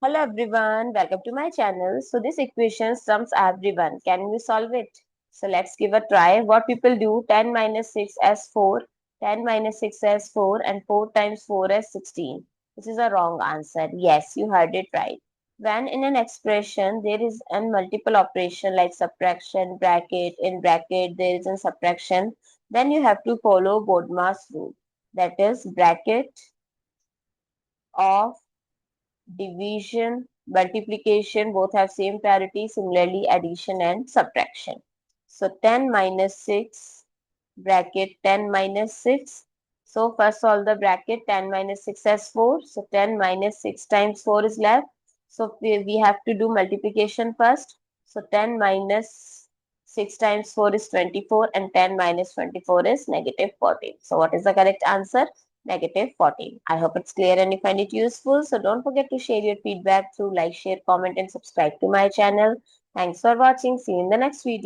Hello everyone, welcome to my channel. So this equation sums everyone. Can we solve it? So let's give a try. What people do, 10 minus 6 as 4, 10 minus 6 as 4 and 4 times 4 as 16. This is a wrong answer. Yes, you heard it right. When in an expression there is a multiple operation like subtraction, bracket, in bracket there is a subtraction, then you have to follow Bodmer's rule. That is bracket of division, multiplication, both have same priority. Similarly, addition and subtraction. So 10 minus 6, bracket 10 minus 6. So first solve the bracket. 10 minus 6 as 4. So 10 minus 6 times 4 is left. So we have to do multiplication first. So 10 minus 6 times 4 is 24 and 10 minus 24 is negative 14. So what is the correct answer? Negative 14. I hope it's clear and you find it useful. So don't forget to share your feedback through like, share, comment and subscribe to my channel. Thanks for watching. See you in the next video.